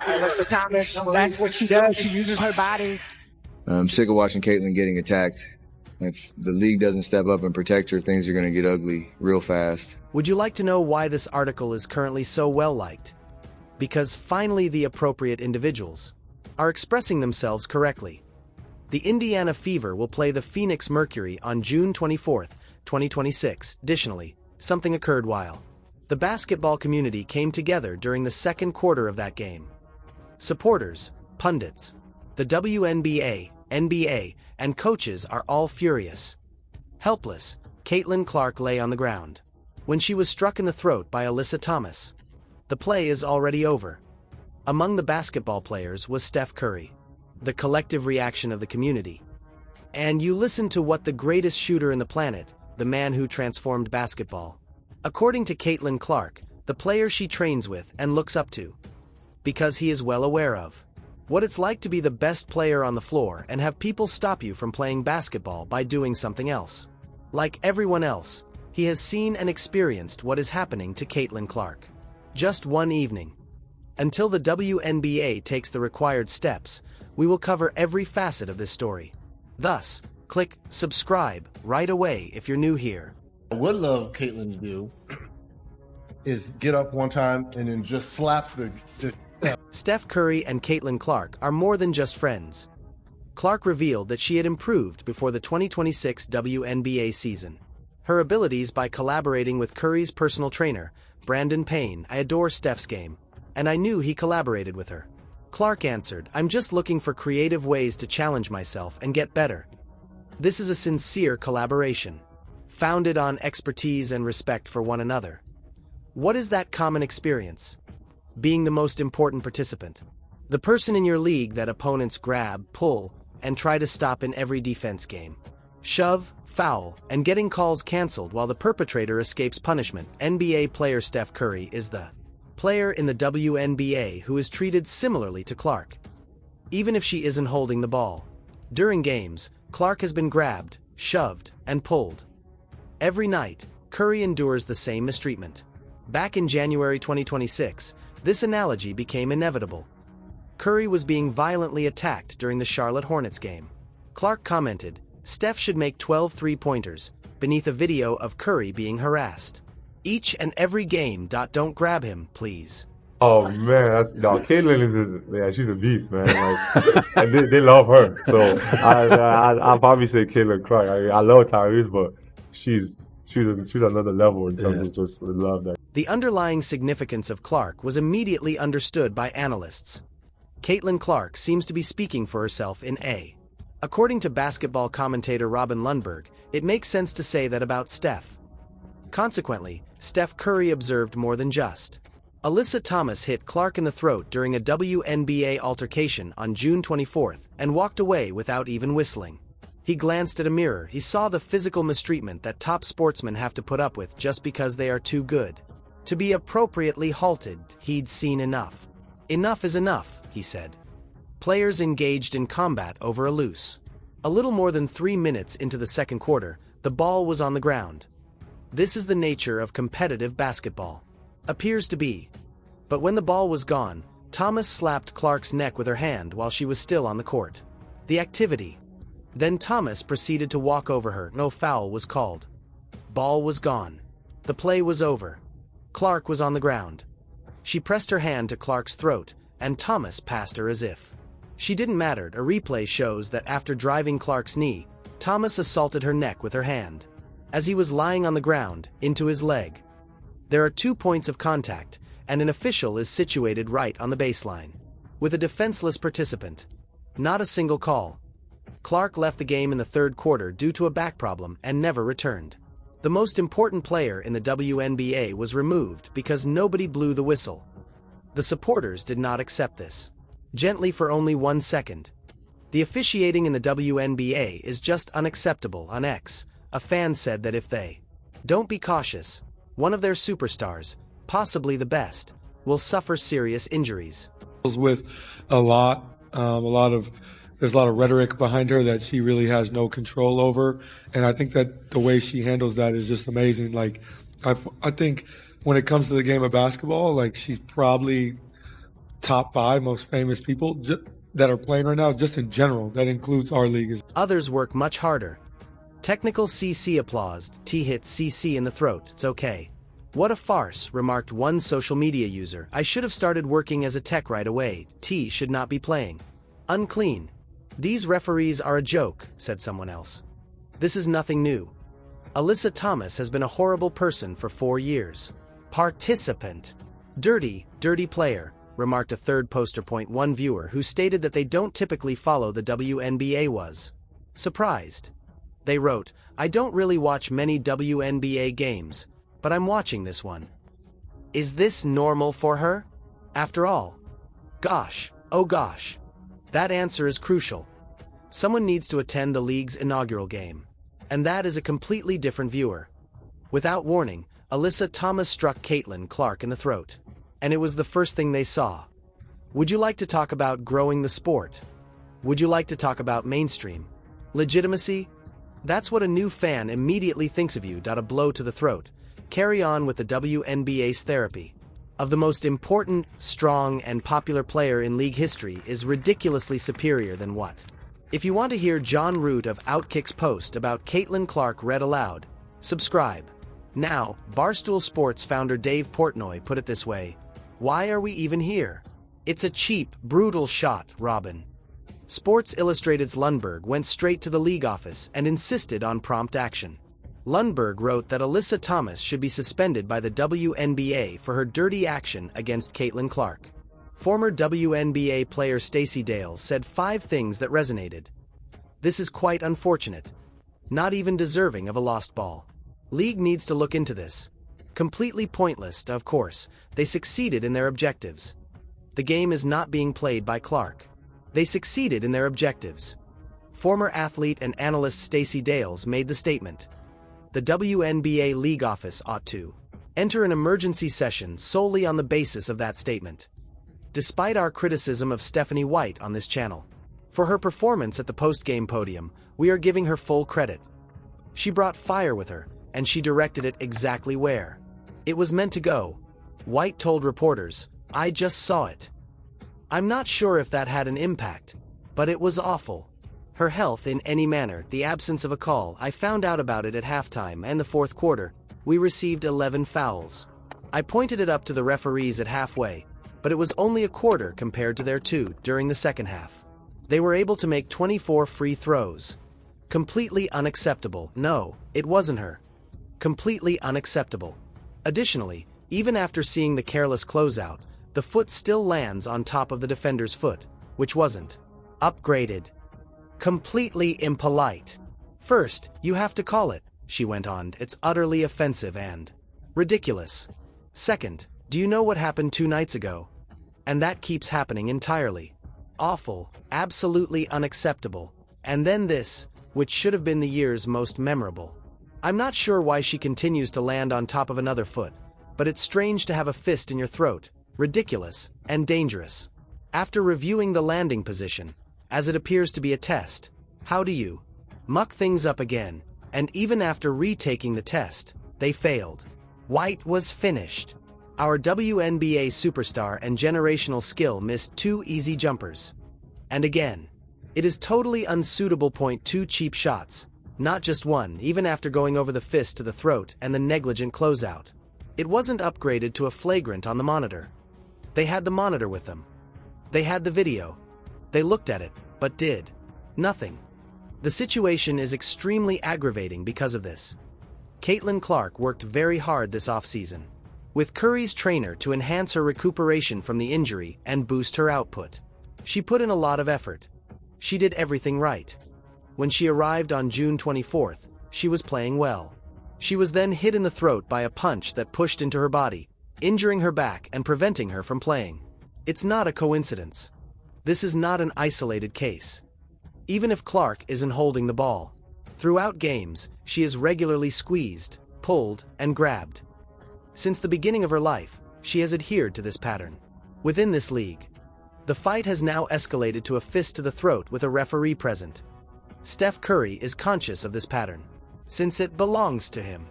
Alyssa Thomas, that's what she does. She uses her body. I'm sick of watching Caitlyn getting attacked. If the league doesn't step up and protect her, things are going to get ugly real fast. Would you like to know why this article is currently so well liked? Because finally the appropriate individuals are expressing themselves correctly. The Indiana Fever will play the Phoenix Mercury on June 24, 2026. Additionally, something occurred while the basketball community came together during the second quarter of that game. Supporters, pundits, the WNBA, NBA, and coaches are all furious. Helpless, Caitlin Clark lay on the ground when she was struck in the throat by Alyssa Thomas. The play is already over. Among the basketball players was Steph Curry. The collective reaction of the community. And you listen to what the greatest shooter in the planet, the man who transformed basketball. According to Caitlin Clark, the player she trains with and looks up to. Because he is well aware of what it's like to be the best player on the floor and have people stop you from playing basketball by doing something else. Like everyone else, he has seen and experienced what is happening to Caitlin Clark. Just one evening. Until the WNBA takes the required steps, we will cover every facet of this story. Thus, click subscribe right away if you're new here. I would love Caitlyn to do is get up one time and then just slap the Steph Curry and Caitlin Clark are more than just friends. Clark revealed that she had improved before the 2026 WNBA season. Her abilities by collaborating with Curry's personal trainer, Brandon Payne. I adore Steph's game, and I knew he collaborated with her. Clark answered, I'm just looking for creative ways to challenge myself and get better. This is a sincere collaboration, founded on expertise and respect for one another. What is that common experience? Being the most important participant. The person in your league that opponents grab, pull, and try to stop in every defense game. Shove, foul, and getting calls canceled while the perpetrator escapes punishment. NBA player Steph Curry is the player in the WNBA who is treated similarly to Clark. Even if she isn't holding the ball. During games, Clark has been grabbed, shoved, and pulled. Every night, Curry endures the same mistreatment. Back in January 2026, this analogy became inevitable. Curry was being violently attacked during the Charlotte Hornets game. Clark commented, Steph should make 12 three-pointers, beneath a video of Curry being harassed. Each and every game. Don't grab him, please. Oh man, Caitlyn she's a beast, man. Like, and they love her. So I'll probably say Caitlin Clark. I love Tyrese, but she's another level in terms of just the love that. The underlying significance of Clark was immediately understood by analysts. Caitlin Clark seems to be speaking for herself in A. According to basketball commentator Robin Lundberg, it makes sense to say that about Steph. Consequently, Steph Curry observed more than just. Alyssa Thomas hit Clark in the throat during a WNBA altercation on June 24 and walked away without even whistling. He glanced at a mirror. He saw the physical mistreatment that top sportsmen have to put up with just because they are too good. To be appropriately halted, he'd seen enough. Enough is enough, he said. Players engaged in combat over a loose. A little more than 3 minutes into the second quarter, the ball was on the ground. This is the nature of competitive basketball. Appears to be. But when the ball was gone, Thomas slapped Clark's neck with her hand while she was still on the court. The activity. Then Thomas proceeded to walk over her. No foul was called. Ball was gone. The play was over. Clark was on the ground. She pressed her hand to Clark's throat, and Thomas passed her as if she didn't matter. A replay shows that after driving Clark's knee, Thomas assaulted her neck with her hand. As he was lying on the ground, into his leg. There are 2 points of contact, and an official is situated right on the baseline. With a defenseless participant. Not a single call. Clark left the game in the third quarter due to a back problem and never returned. The most important player in the WNBA was removed because nobody blew the whistle. The supporters did not accept this. Gently for only 1 second. The officiating in the WNBA is just unacceptable. On X, a fan said that if they don't be cautious, one of their superstars, possibly the best, will suffer serious injuries. With there's a lot of rhetoric behind her that she really has no control over, and I think that the way she handles that is just amazing. Like, I think when it comes to the game of basketball, like, she's probably top 5 most famous people that are playing right now, just in general. That includes our league. Others work much harder. Technical CC applauded. T hits CC in the throat. It's okay. What a farce, remarked one social media user. I should have started working as a tech right away. T should not be playing. Unclean. These referees are a joke, said someone else. This is nothing new. Alyssa Thomas has been a horrible person for 4 years. Participant. Dirty player, remarked a third poster point one viewer who stated that they don't typically follow the WNBA was surprised. They wrote, I don't really watch many WNBA games, but I'm watching this one. Is this normal for her? After all, gosh, oh gosh. That answer is crucial. Someone needs to attend the league's inaugural game. And that is a completely different viewer. Without warning, Alyssa Thomas struck Caitlin Clark in the throat. And it was the first thing they saw. Would you like to talk about growing the sport? Would you like to talk about mainstream legitimacy? That's what a new fan immediately thinks of you. A blow to the throat. Carry on with the WNBA's therapy. Of the most important, strong, and popular player in league history is ridiculously superior than what? If you want to hear John Root of Outkick's post about Caitlin Clark read aloud, subscribe. Now, Barstool Sports founder Dave Portnoy put it this way. Why are we even here? It's a cheap, brutal shot, Robin. Sports Illustrated's Lundberg went straight to the league office and insisted on prompt action. Lundberg wrote that Alyssa Thomas should be suspended by the WNBA for her dirty action against Caitlin Clark. Former WNBA player Stacey Dale said 5 things that resonated. This is quite unfortunate. Not even deserving of a lost ball. League needs to look into this. Completely pointless, of course. They succeeded in their objectives. The game is not being played by Clark. They succeeded in their objectives. Former athlete and analyst Stacey Dales made the statement. The WNBA league office ought to enter an emergency session solely on the basis of that statement. Despite our criticism of Stephanie White on this channel, for her performance at the post-game podium, we are giving her full credit. She brought fire with her, and she directed it exactly where it was meant to go. White told reporters, I just saw it. I'm not sure if that had an impact, but it was awful. Her health in any manner, the absence of a call, I found out about it at halftime and the fourth quarter. We received 11 fouls. I pointed it up to the referees at halfway, but it was only a quarter compared to their 2 during the second half. They were able to make 24 free throws. Completely unacceptable. No, it wasn't her. Completely unacceptable. Additionally, even after seeing the careless closeout, the foot still lands on top of the defender's foot, which wasn't upgraded. Completely impolite. First, you have to call it, she went on. It's utterly offensive and ridiculous. Second, do you know what happened 2 nights ago? And that keeps happening entirely. Awful, absolutely unacceptable. And then this, which should have been the year's most memorable. I'm not sure why she continues to land on top of another foot, but it's strange to have a fist in your throat, ridiculous, and dangerous. After reviewing the landing position, as it appears to be a test, how do you muck things up again? And even after retaking the test, they failed. White was finished. Our WNBA superstar and generational skill missed 2 easy jumpers. And again, it is totally unsuitable. 2 cheap shots, not just one, even after going over the fist to the throat and the negligent closeout. It wasn't upgraded to a flagrant on the monitor. They had the monitor with them. They had the video. They looked at it, but did nothing. The situation is extremely aggravating because of this. Caitlin Clark worked very hard this offseason with Curry's trainer to enhance her recuperation from the injury and boost her output. She put in a lot of effort. She did everything right. When she arrived on June 24th, she was playing well. She was then hit in the throat by a punch that pushed into her body, injuring her back and preventing her from playing. It's not a coincidence. This is not an isolated case. Even if Clark isn't holding the ball, throughout games, she is regularly squeezed, pulled, and grabbed. Since the beginning of her life, she has adhered to this pattern. Within this league, the fight has now escalated to a fist to the throat with a referee present. Steph Curry is conscious of this pattern, since it belongs to him.